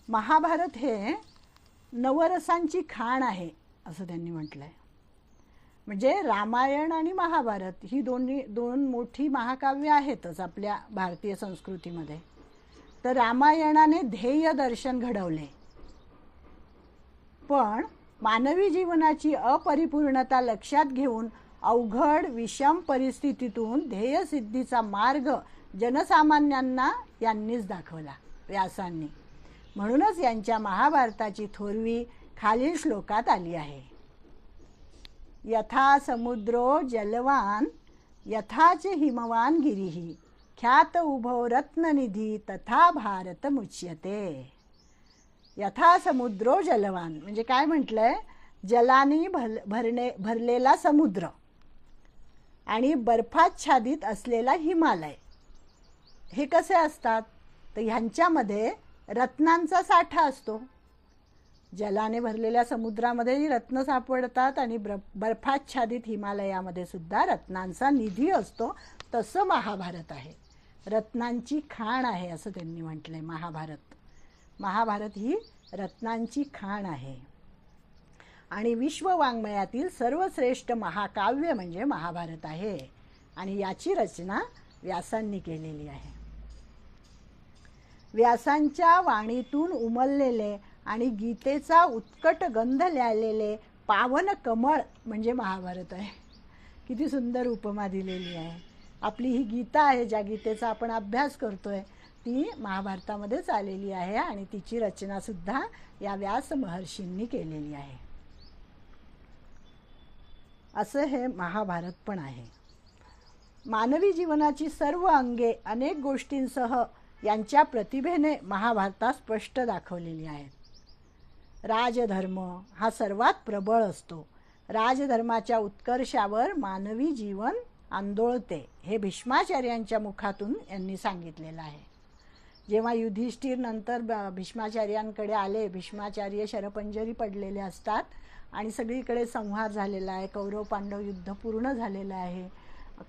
महाभारत हे नवरसांची खाण आहे असं त्यांनी म्हटलं आहे. म्हणजे रामायण आणि महाभारत ही दोन मोठी महाकाव्य आहेतच आपल्या भारतीय संस्कृतीमध्ये. तर रामायणाने ध्येय दर्शन घडवले, पण मानवी जीवनाची अपरिपूर्णता लक्षात घेऊन अवघड विषम परिस्थितीतून ध्येयसिद्धीचा मार्ग जनसामान्यांना यांनीच दाखवला, व्यासांनी. म्हणूनच यांच्या महाभारताची थोरवी खालील श्लोकात आली आहे. यथा समुद्रो जलवान यथाच हिमवान गिरिही ख्यात उभो रत्ननिधी तथा भारत मुच्यते. यथा समुद्रो जलवान म्हणजे काय म्हटलंय? जलाने भरलेला समुद्र आणि बर्फाच्छादित असलेला हिमालय हे कसे असतात? तर ह्यांच्यामध्ये रत्नांचा साठा असतो. जलाने भरलेल्या समुद्रामध्ये रत्न सापडतात आणि बर्फाच्छादित हिमालयामध्ये सुद्धा रत्नांचा निधी असतो. तसं महाभारत आहे, रत्नांची खाण आहे असं त्यांनी म्हटलंय. महाभारत ही रत्नांची खाण आहे आणि विश्ववाङ्मयातील सर्वश्रेष्ठ महाकाव्य म्हणजे महाभारत आहे आणि याची रचना व्यासांनी केलेली आहे. व्यासांच्या वाणीतून उमललेले आणि गीतेचा उत्कट गंध ल्यालेले पावन कमळ म्हणजे महाभारत आहे. किती सुंदर उपमा दिलेली आहे. आपली ही गीता आहे, ज्या गीतेचा आपण अभ्यास करतोय, ती महाभारतामध्येच आलेली आहे आणि तिची रचना सुद्धा या व्यास महर्षींनी केलेली आहे. असं हे महाभारत पण आहे. मानवी जीवनाची सर्व अंगे अनेक गोष्टींसह यांच्या प्रतिभेने महाभारतात स्पष्ट दाखवलेली आहेत. राजधर्म हा सर्वात प्रबळ असतो. राजधर्माच्या उत्कर्षावर मानवी जीवन आंदोळते हे भीष्माचार्यांच्या मुखातून यांनी सांगितलेलं आहे. जेव्हा युधिष्ठिर नंतर भीष्माचार्यांकडे आले, भीष्माचार्य शरपंजरी पडलेले असतात आणि सगळीकडे संहार झालेला आहे, कौरव पांडव युद्ध पूर्ण झालेलं आहे,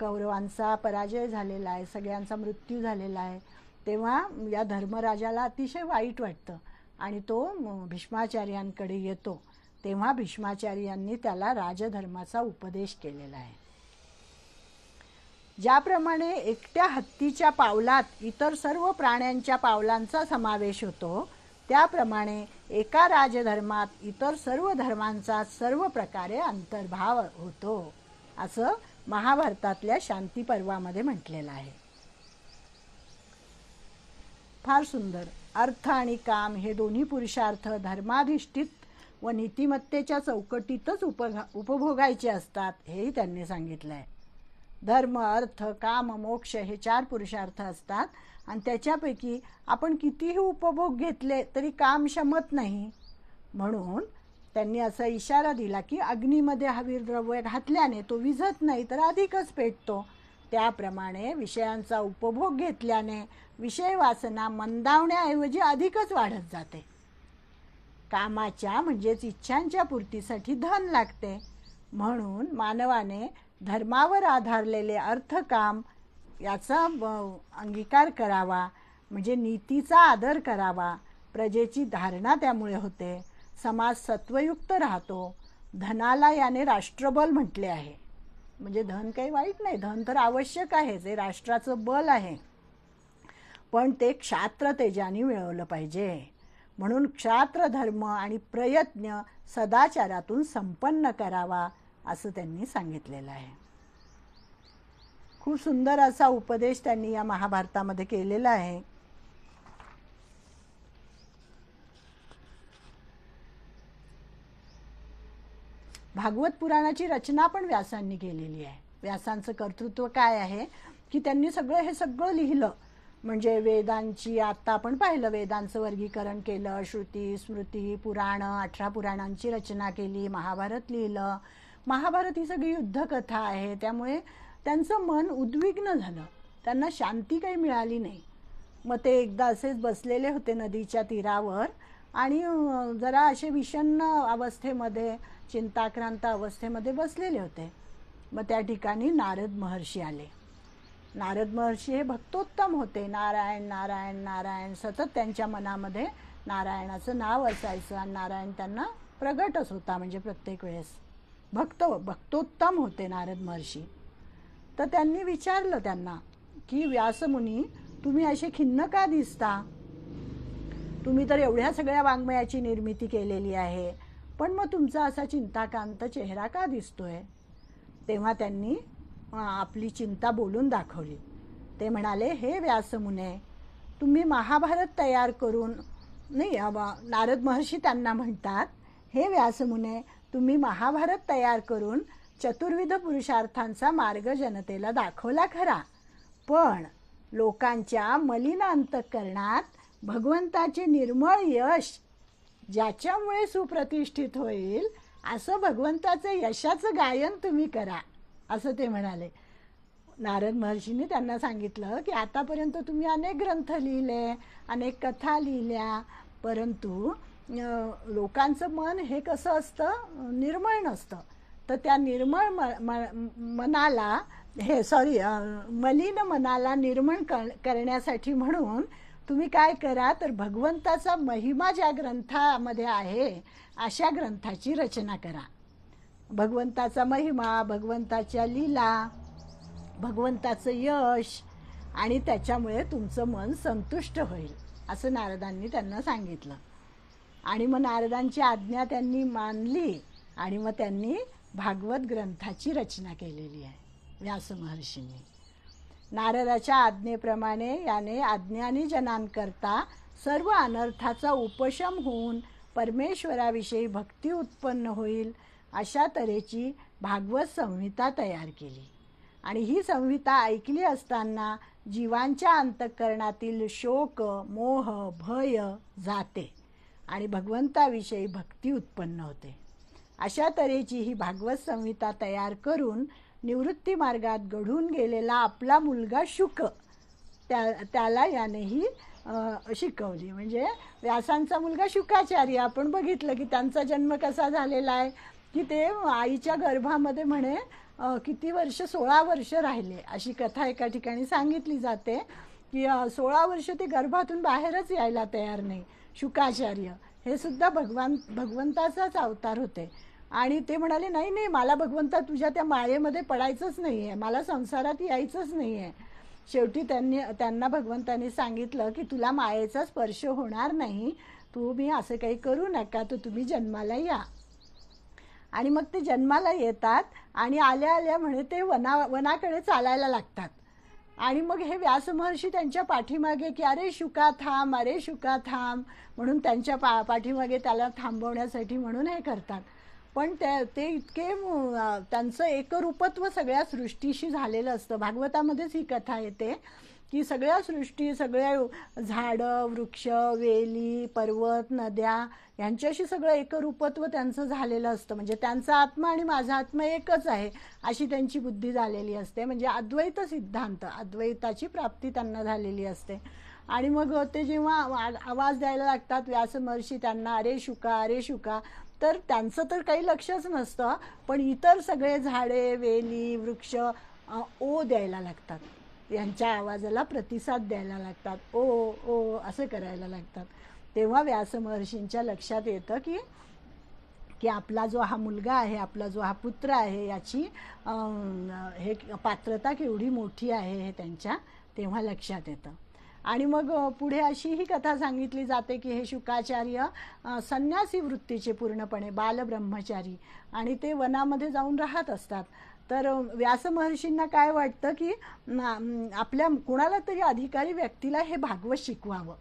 कौरवांचा पराजय झालेला आहे, सगळ्यांचा मृत्यू झालेला आहे. तेव्हा या धर्मराजाला अतिशय वाईट वाटतं आणि तो भीष्माचार्यांकडे येतो. तेव्हा भीष्माचार्यांनी त्याला राजधर्माचा उपदेश केलेला आहे. ज्याप्रमाणे एकट्या हत्तीच्या पावलात इतर सर्व प्राण्यांच्या पावलांचा समावेश होतो, त्याप्रमाणे एका राजधर्मात इतर सर्व धर्मांचा सर्व प्रकारे अंतर्भाव होतो असं महाभारतातल्या शांती पर्वामध्ये म्हटलेलं आहे. फार सुंदर. अर्थ आणि काम हे दोन्ही पुरुषार्थ धर्माधिष्ठित व नीतिमत्तेच्या चौकटीतच उपभोगायचे असतात हेही त्यांनी सांगितलं आहे. धर्म, अर्थ, काम, मोक्ष हे 4 पुरुषार्थ असतात आणि त्याच्यापैकी आपण कितीही उपभोग घेतले तरी काम शमत नाही. म्हणून त्यांनी असा इशारा दिला की अग्नीमध्ये हवीर द्रव्य घातल्याने तो विझत नाही तर अधिकच पेटतो. त्याप्रमाणे विषयांचा उपभोग घेतल्याने विषय वासना मंदावण्याऐवजी अधिकच वाढत जाते. कामाच्या म्हणजेच इच्छांच्या पूर्तीसाठी धन लागते. म्हणून मानवाने धर्मावर आधारलेले अर्थकाम याचा अंगीकार करावा, म्हणजे नीतीचा आदर करावा. प्रजेची धारणा त्यामुळे होते. समाज सत्वयुक्त राहतो. धनाला याने राष्ट्रबल म्हटले आहे. म्हणजे धन काही वाईट नाही, धन तर आवश्यक आहे, जे राष्ट्राचं बल आहे, पण ते क्षात्र तेजाने मिळवलं पाहिजे. म्हणून क्षात्र धर्म आणि प्रयत्न सदाचारातून संपन्न करावा असं त्यांनी सांगितलेलं आहे. खूप सुंदर असा उपदेश त्यांनी या महाभारतामध्ये केलेला आहे. भागवत पुराणाची रचना पण व्यासांनी केलेली आहे. व्यासांचं कर्तृत्व काय आहे की त्यांनी हे सगळं लिहिलं. म्हणजे वेदांची, आता आपण पाहिलं, वेदांचं वर्गीकरण केलं, श्रुती, स्मृती, पुराण, 18 पुराणांची रचना केली, महाभारत लिहिलं. महाभारत ही सगळी युद्धकथा आहे, त्यामुळे त्यांचं मन उद्विग्न झालं, त्यांना शांती काही मिळाली नाही. मग ते एकदा असेच बसलेले होते नदीच्या तीरावर आणि जरा असे विषण्ण अवस्थेमध्ये, चिंताक्रांत अवस्थेमध्ये बसलेले होते. मग त्या ठिकाणी नारद महर्षी आले नारद महर्षी हे भक्तोत्तम होते. नारायण नारायण नारायण सतत त्यांच्या मनामध्ये नारायणाचं नाव असायचं आणि नारायण त्यांना प्रगटच होता, म्हणजे प्रत्येक वेळेस भक्तोत्तम होते नारद महर्षी. तर त्यांनी विचारलं त्यांना की व्यासमुनी, तुम्ही असे खिन्न का दिसता? तुम्ही तर एवढ्या सगळ्या वाङ्मयाची निर्मिती केलेली आहे, पण मग तुमचा असा चिंताकांत चेहरा का दिसतोय? तेव्हा त्यांनी आपली चिंता बोलून दाखवली. ते म्हणाले, हे व्यासमुने, तुम्ही महाभारत तयार करून नाही, नारद महर्षी त्यांना म्हणतात, हे व्यासमुने, तुम्ही महाभारत तयार करून चतुर्विध पुरुषार्थांचा मार्ग जनतेला दाखवला खरा, पण लोकांच्या मलिन अंतःकरणात भगवंताचे निर्मळ यश ज्याच्यामुळे सुप्रतिष्ठित होईल असं भगवंताचं यशाचं गायन तुम्ही करा, असं ते म्हणाले. नारद महर्षींनी त्यांना सांगितलं की आतापर्यंत तुम्ही अनेक ग्रंथ लिहिले, अनेक कथा लिहिल्या, परंतु लोकांचं मन हे कसं असतं, निर्मळ नसतं. तर त्या निर्मळ मनाला मलिन मनाला निर्मळ करण्यासाठी म्हणून तुम्ही काय करा, तर भगवंताचा महिमा ज्या ग्रंथामध्ये आहे अशा ग्रंथाची रचना करा. भगवंताचा महिमा, भगवंताच्या लीला, भगवंताचं यश, आणि त्याच्यामुळे तुमचं मन संतुष्ट होईल, असं नारदांनी त्यांना सांगितलं. आणि मग नारदांची आज्ञा त्यांनी मानली आणि मग त्यांनी भागवत ग्रंथाची रचना केलेली आहे व्यास महर्षींनी. नारदाच्या आज्ञेप्रमाणे याने अज्ञानी जनांकरता सर्व अनर्थाचा उपशम होऊन परमेश्वराविषयी भक्ती उत्पन्न होईल अशा तऱ्हेची भागवत संहिता तयार केली. आणि ही संहिता ऐकली असताना जीवांच्या अंतःकरणातील शोक, मोह, भय जाते आणि भगवंताविषयी भक्ती उत्पन्न होते. अशा तऱ्हेची ही भागवत संहिता तयार करून निवृत्ती मार्गात घडून गेलेला आपला मुलगा शुक त्याला यानेही शिकवली. म्हणजे व्यासांचा मुलगा शुकाचार्य, आपण बघितलं की त्यांचा जन्म कसा झालेला आहे, की ते आईच्या गर्भामध्ये म्हणे किती वर्ष, 16 वर्ष राहिले, अशी कथा एका ठिकाणी सांगितली जाते की 16 वर्ष ते गर्भातून बाहेरच यायला तयार नाही. शुकाचार्य हे सुद्धा भगवंताचाच अवतार होते. आणि ते म्हणाले, नाही नाही, मला भगवंता तुझ्या त्या मायेमध्ये पडायचंच नाही आहे, मला संसारात यायचंच नाही आहे. शेवटी त्यांना भगवंतांनी सांगितलं की तुला मायेचा स्पर्श होणार नाही, तुम्ही असं काही करू नका, तर तुम्ही जन्माला या. आणि मग ते जन्माला येतात आणि आल्या आल्या म्हणे ते वनाकडे चालायला लागतात. आणि मग हे व्यास महर्षी त्यांच्या पाठीमागे की अरे शुका थांब, अरे शुका थांब म्हणून त्यांच्या पाठीमागे त्याला थांबवण्यासाठी म्हणून हे करतात. पण ते इतके त्यांचं एकरूपत्व सगळ्या सृष्टीशी झालेलं असतं. भागवतामध्येच ही कथा येते की सगळ्या सृष्टी, सगळ्या झाडं, वृक्ष, वेली, पर्वत, नद्या यांच्याशी सगळं एकरूपत्व त्यांचं झालेलं असतं. म्हणजे त्यांचा आत्मा आणि माझा आत्मा एकच आहे अशी त्यांची बुद्धी झालेली असते. म्हणजे अद्वैत सिद्धांत, अद्वैताची प्राप्ती त्यांना झालेली असते. आणि मग ते जेव्हा आवाज द्यायला लागतात व्यास महर्षी त्यांना, अरे शुका, अरे शुका, तर त्यांचं तर काही लक्षच नसतं, पण इतर सगळे झाडे, वेली, वृक्ष ओ द्यायला लागतात, यांच्या आवाजाला प्रतिसाद द्यायला लागतात, ओ ओ असं करायला लागतात. तेव्हा व्यास महर्षींच्या लक्षात येतं की आपला जो हा मुलगा आहे, आपला जो हा पुत्र आहे, याची हे पात्रता केवढी मोठी आहे हे त्यांच्या तेव्हा लक्षात येतं. आणि मग पुढे अशी ही कथा सांगितली जाते की हे शुकाचार्य संन्यासी वृत्तीचे पूर्णपणे बालब्रह्मचारी, आणि ते वनामध्ये जाऊन राहत असतात. तर व्यास महर्षींना काय वाटतं की आपल्या कोणाला तरी अधिकारी व्यक्तीला हे भागवत शिकवावं,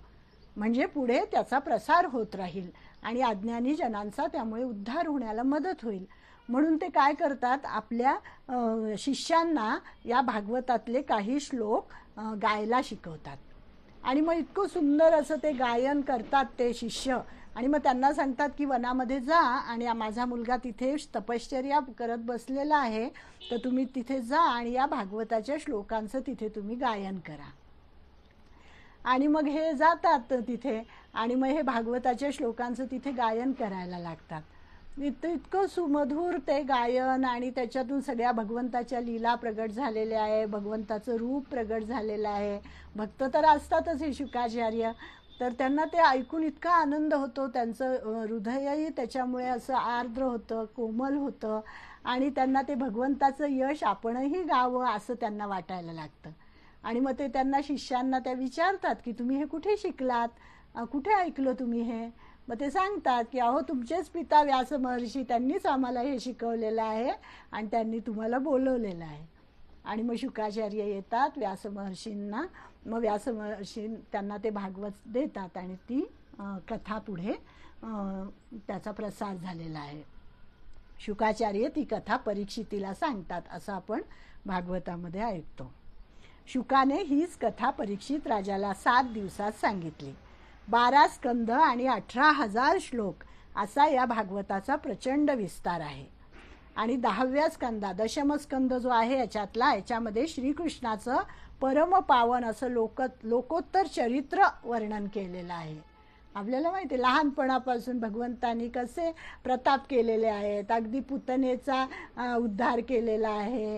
म्हणजे पुढे त्याचा प्रसार होत राहील आणि अज्ञानी जनांचा त्यामुळे उद्धार होण्याला मदत होईल. म्हणून ते काय करतात, आपल्या शिष्यांना या भागवतातले काही श्लोक गायला शिकवतात. आणि मग इतकं सुंदर असं ते गायन करतात ते शिष्य. आणि मग त्यांना सांगतात की वनामध्ये जा आणि माझा मुलगा तिथे तपश्चर्या करत बसलेला आहे, तर तुम्ही तिथे जा आणि या भागवताच्या श्लोकांचं तिथे तुम्ही गायन करा. आणि मग हे जातात तिथे आणि मग हे भागवताच्या श्लोकांचं तिथे गायन करायला लागतात. इतकं सुमधुर ते गायन आणि त्याच्यातून सगळ्या भगवंताच्या लीला प्रगट झालेल्या आहे, भगवंताचं रूप प्रगट झालेलं आहे. भक्त तर असतातच हे शुकाचार्य, तर त्यांना ते ऐकून इतका आनंद होतो. त्यांचं हृदयही त्याच्यामुळे असं आर्द्र होतं, कोमल होतं आणि त्यांना ते भगवंताचं यश आपणही गावं असं त्यांना वाटायला लागतं. आणि मग ते त्यांना शिष्यांना त्या विचारतात की तुम्ही हे कुठे शिकलात, कुठे ऐकलं तुम्ही हे. मग ते सांगतात की अहो तुमचेच पिता व्यास महर्षी त्यांनीच आम्हाला हे शिकवलेलं आहे आणि त्यांनी तुम्हाला बोलवलेलं आहे. आणि मग शुकाचार्य येतात व्यास महर्षींना, मग व्यास महर्षी त्यांना ते भागवत देतात आणि ती कथा पुढे त्याचा प्रसार झालेला आहे. शुकाचार्य ती कथा परीक्षितीला सांगतात असं आपण भागवतामध्ये ऐकतो. शुकाने हीच कथा परीक्षित राजाला 7 दिवसात सांगितली. 12 स्कंद आणि 18,000 श्लोक असा या भागवताचा प्रचंड विस्तार आहे. आणि 10व्या स्कंदा दशमस्कंद जो आहे याच्यामध्ये श्रीकृष्णाचं परमपावन असं लोकोत्तर चरित्र वर्णन केलेलं आहे. आपल्याला माहिती आहे लहानपणापासून भगवंतांनी कसे प्रताप केलेले आहेत. अगदी पुतनेचा उद्धार केलेला आहे,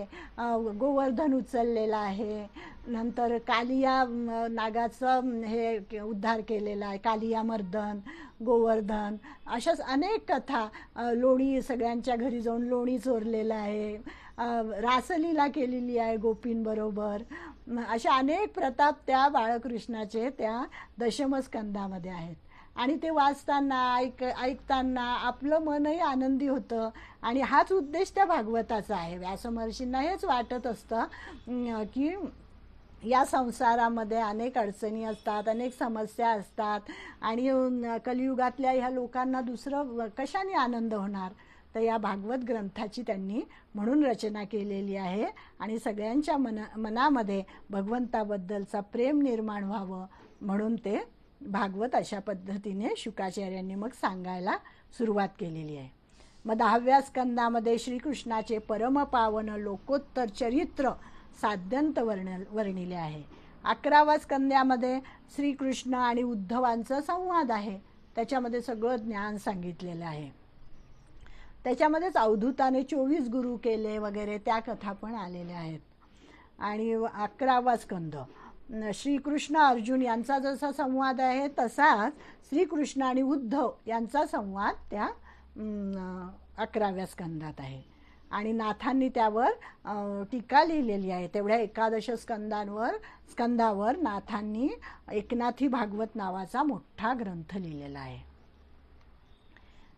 गोवर्धन उचललेला आहे, नंतर कालिया नागाचं हे उद्धार केलेला आहे, कालिया मर्दन, गोवर्धन, अशाच अनेक कथा. लोणी सगळ्यांच्या घरी जाऊन लोणी चोरलेलं आहे, रासलीला केलेली आहे गोपींबरोबर. अशा अनेक प्रताप त्या बाळकृष्णाचे त्या दशमस्कंदामध्ये आहेत. आणि ते वाचताना ऐकताना आपलं मनही आनंदी होतं. आणि हाच उद्देश त्या भागवताचा आहे. व्यासमहर्षींना हेच वाटत असतं की या संसारामध्ये अनेक अडचणी असतात, अनेक समस्या असतात आणि कलियुगातल्या ह्या लोकांना दुसरं कशाने आनंद होणार. तर या भागवत ग्रंथाची त्यांनी म्हणून रचना केलेली आहे आणि सगळ्यांच्या मनामध्ये भगवंताबद्दलचा प्रेम निर्माण व्हावं म्हणून ते भागवत अशा पद्धतीने शुकाचार्यांनी मग सांगायला सुरुवात केलेली आहे. मग 10व्या स्कंदामध्ये श्रीकृष्णाचे परमपावन लोकोत्तर चरित्र साध्यंत वर्णिले आहे. 11व्या स्कंदामध्ये श्रीकृष्ण आणि उद्धवांचा संवाद आहे. त्याच्यामध्ये सगळं ज्ञान सांगितलेलं आहे. त्याच्यामध्येच अवधूताने 24 गुरु केले वगैरे त्या कथा पण आलेल्या आहेत. आणि 11वा स्कंद श्रीकृष्ण अर्जुन यांचा जसा संवाद आहे तसाच श्रीकृष्ण आणि उद्धव यांचा संवाद त्या 11व्या स्कंदात आहे. आणि नाथांनी त्यावर टीका लिहिलेली आहे. तेवढ्या 11 स्कंदावर नाथांनी एकनाथी भागवत नावाचा मोठा ग्रंथ लिहिलेला आहे.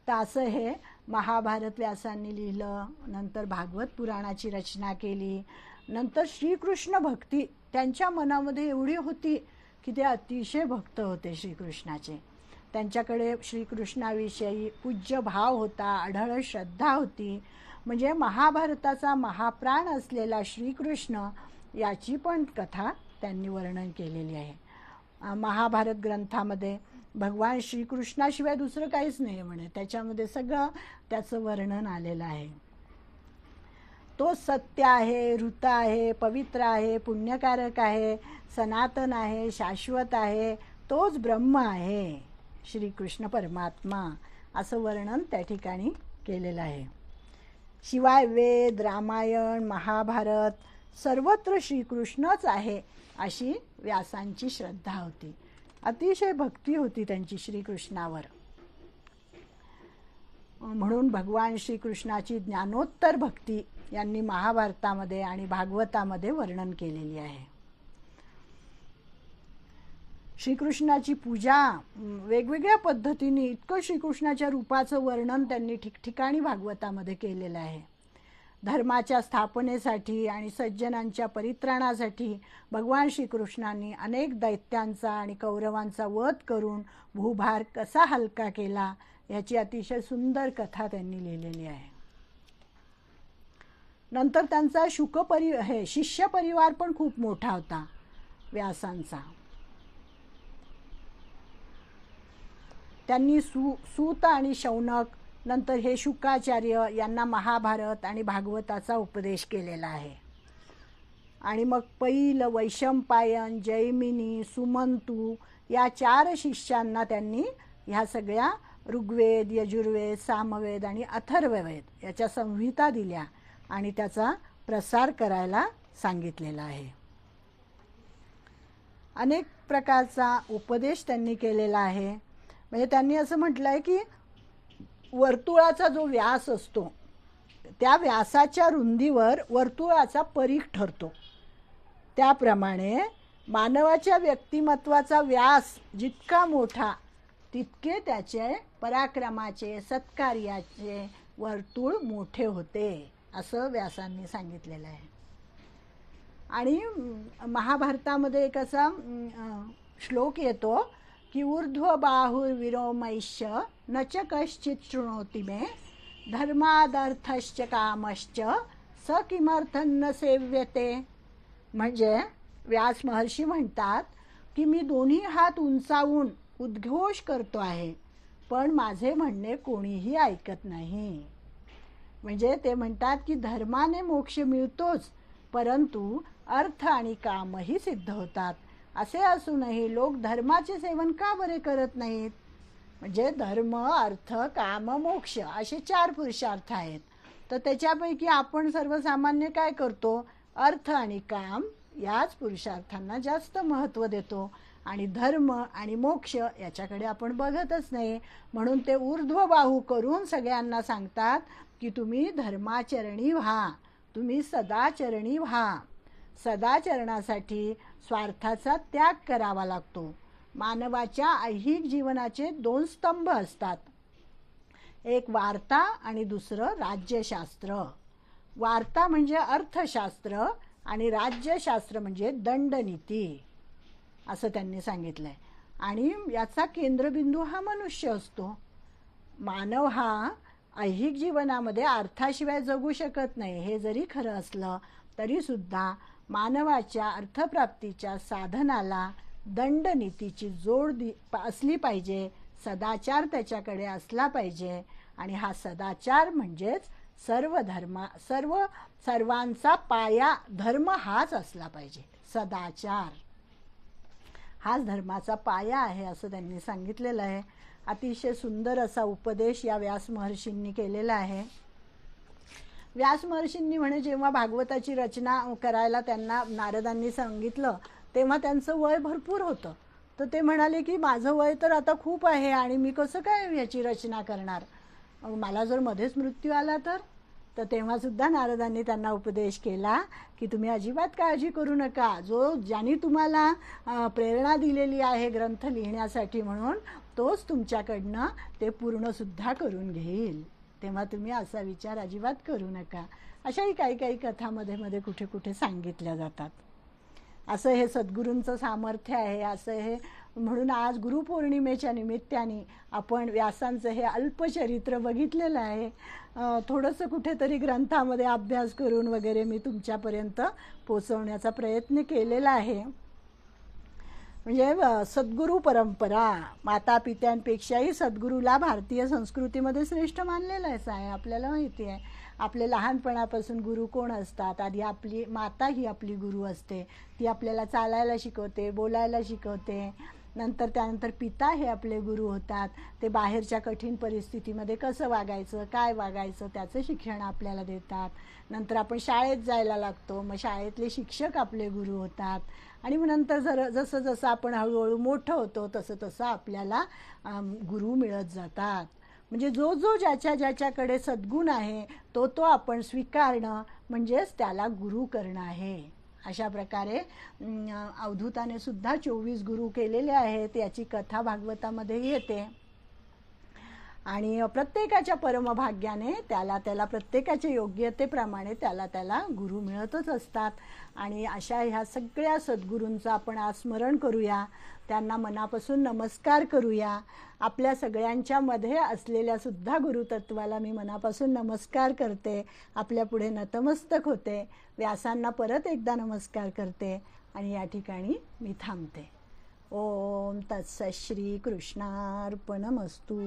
तर असं हे महाभारत व्यासांनी लिहिलं. नंतर भागवत पुराणाची रचना केली. नंतर श्रीकृष्ण भक्ती त्यांच्या मनामध्ये एवढी होती की ते अतिशय भक्त होते श्रीकृष्णाचे. त्यांच्याकडे श्रीकृष्णाविषयी पूज्य भाव होता, आढळ श्रद्धा होती. म्हणजे महाभारताचा महाप्राण असलेला श्रीकृष्ण याची पण कथा त्यांनी वर्णन केलेली आहे. महाभारत ग्रंथामध्ये भगवान श्रीकृष्णाशिवाय दुसरं काहीच नाही म्हणे. त्याच्यामध्ये सगळं त्याचं वर्णन आलेलं आहे. तो सत्य आहे, ऋत आहे, पवित्र आहे, पुण्यकारक आहे, सनातन आहे, शाश्वत आहे, तोच ब्रह्म आहे श्रीकृष्ण परमात्मा असं वर्णन त्या ठिकाणी केलेलं आहे. शिवाय वेद, रामायण, महाभारत सर्वत्र श्रीकृष्णच आहे अशी व्यासांची श्रद्धा होती. अतिशय भक्ती होती त्यांची श्रीकृष्णावर. म्हणून भगवान श्रीकृष्णाची ज्ञानोत्तर भक्ती यांनी महाभारतामध्ये आणि भागवतामध्ये वर्णन केलेली आहे. श्रीकृष्णाची पूजा वेगवेगळ्या पद्धतीने इतकं श्रीकृष्णाच्या रूपाचं वर्णन त्यांनी ठिकठिकाणी भागवतामध्ये केलेलं आहे. धर्माच्या स्थापनेसाठी आणि सज्जनांच्या परित्राणासाठी भगवान श्रीकृष्णांनी अनेक दैत्यांचा आणि कौरवांचा वध करून भूभार कसा हलका केला याची अतिशय सुंदर कथा त्यांनी लिहिलेली आहे. नंतर त्यांचा शिष्य परिवार पण खूप मोठा होता व्यासांचा. त्यांनी सूत आणि शौनक, नंतर हे शुकाचार्य यांना महाभारत आणि भागवताचा उपदेश केलेला आहे. आणि मग पैल, वैशंपायन, जैमिनी, सुमंतू या 4 शिष्यांना त्यांनी ह्या सगळ्या ऋग्वेद, यजुर्वेद, सामवेद आणि अथर्ववेद याच्या संहिता दिल्या आणि त्याचा प्रसार करायला सांगितलेला आहे. अनेक प्रकारचा उपदेश त्यांनी केलेला आहे. म्हणजे त्यांनी असं म्हटलं आहे की वर्तुळाचा जो व्यास असतो त्या व्यासाच्या रुंदीवर वर्तुळाचा परीघ ठरतो. त्याप्रमाणे मानवाच्या व्यक्तिमत्वाचा व्यास जितका मोठा तितके त्याचे पराक्रमाचे, सत्कार्याचे वर्तुळ मोठे होते असं व्यासांनी सांगितलेलं आहे. आणि महाभारतामध्ये एक असा श्लोक येतो की ऊर्ध्व बाहुर्विरोमैश्च न च कश्चित् शृणोति मे धर्मादर्थश्च कामश्च स किमर्थं न सेव्यते. म्हणजे व्यास महर्षी म्हणतात की मी दोन्ही हात उंचावून उद्घोष करतो आहे, पण माझे म्हणणे कोणीही ऐकत नाही. म्हणजे ते म्हणतात की धर्माने मोक्ष मिळतोच, परंतु अर्थ आणि कामही सिद्ध होतात. असे असूनही लोक धर्माचे सेवन का बरे करत नाहीत? म्हणजे धर्म, अर्थ, काम, मोक्ष असे 4 पुरुषार्थ आहेत. तर त्याच्यापैकी आपण सर्वसामान्य काय करतो? अर्थ आणि काम याच पुरुषार्थांना जास्त महत्त्व देतो आणि धर्म आणि मोक्ष याच्याकडे आपण बघतच नाही. म्हणून ते ऊर्ध्वबाहू करून सगळ्यांना सांगतात की तुम्ही धर्माचरणी व्हा, तुम्ही सदाचरणी व्हा. सदाचरणासाठी स्वार्थाचा त्याग करावा लागतो. मानवाच्या ऐहिक जीवनाचे 2 स्तंभ असतात, एक वार्ता आणि दुसरं राज्यशास्त्र. वार्ता म्हणजे अर्थशास्त्र आणि राज्यशास्त्र म्हणजे दंडनीती असं त्यांनी सांगितलंय. आणि याचा केंद्रबिंदू हा मनुष्य असतो. मानव हा ऐहिक जीवनामध्ये अर्थाशिवाय जगू शकत नाही. हे जरी खरं असलं तरी सुद्धा मानवाच्या अर्थप्राप्तीच्या साधनाला दंडनीतीची जोड असली पाहिजे, सदाचार त्याच्याकडे असला पाहिजे. आणि हा सदाचार म्हणजेच सर्वांचा पाया धर्म हाच असला पाहिजे. सदाचार हाच धर्माचा पाया आहे असं त्यांनी सांगितलेलं आहे. अतिशय सुंदर असा उपदेश या व्यास महर्षींनी केलेला आहे. व्यास महर्षींनी म्हणे जेव्हा भागवताची रचना करायला त्यांना नारदांनी सांगितलं तेव्हा त्यांचं वय भरपूर होतं. तर ते म्हणाले की माझं वय तर आता खूप आहे आणि मी कसं काय याची रचना करणार, मला जर मध्येच मृत्यू आला तर तेव्हासुद्धा नारदांनी त्यांना उपदेश केला की तुम्ही अजिबात काळजी करू नका. ज्यांनी तुम्हाला प्रेरणा दिलेली आहे ग्रंथ लिहिण्यासाठी म्हणून तोच तुमच्याकडनं ते पूर्णसुद्धा करून घेईल. तेव्हा तुम्ही असा विचार अजिबात करू नका. अशाही काही कथामध्ये मध्ये कुठे कुठे सांगितल्या जातात. असं हे सद्गुरूंचं सामर्थ्य आहे. असं हे म्हणून आज गुरुपौर्णिमेच्या निमित्ताने आपण व्यासांचं हे अल्पचरित्र बघितलेलं आहे. थोडंसं कुठेतरी ग्रंथामध्ये अभ्यास करून वगैरे मी तुमच्यापर्यंत पोचवण्याचा प्रयत्न केलेला आहे. म्हणजे सद्गुरू परंपरा, माता पित्यांपेक्षाही सद्गुरूला भारतीय संस्कृतीमध्ये श्रेष्ठ मानलेलंच आहे. आपल्याला माहिती आहे आपले लहानपणापासून गुरु कोण असतात. आधी आपली माता ही आपली गुरु असते. ती आपल्याला चालायला शिकवते, बोलायला शिकवते. त्यानंतर पिता हे आपले गुरु होतात. ते बाहेरच्या कठीण परिस्थितीमध्ये कसं वागायचं, काय वागायचं त्याचं शिक्षण आपल्याला देतात. नंतर आपण शाळेत जायला लागतो, मग शाळेतले शिक्षक आपले गुरु होतात. आणि मग नंतर जसं जसं आपण हळूहळू मोठं होतो तसं तसं आपल्याला गुरु मिळत जातात. म्हणजे जो ज्याच्याकडे सद्गुण आहे तो आपण स्वीकारणं म्हणजेच त्याला गुरु करणं आहे. अशा प्रकारे अवधूताने सुद्धा 24 गुरु केलेले आहेत. याची कथा भागवतामध्ये येते. आणि प्रत्येकाच्या परमभाग्याने त्याला प्रत्येकाच्या योग्यतेप्रमाणे त्याला गुरु मिळतच असतात. आणि अशा ह्या सगळ्या सद्गुरूंचं आपण आज स्मरण करूया, त्यांना मनापासून नमस्कार करूया. आपल्या सगळ्यांच्या मध्ये असलेल्या सुद्धा गुरुतत्वाला मी मनापासून नमस्कार करते, आपल्या पुढे नतमस्तक होते. व्यासांना परत एकदा नमस्कार करते आणि या ठिकाणी मी थांबते. ओम तत्सत् श्री कृष्णार्पणमस्तु.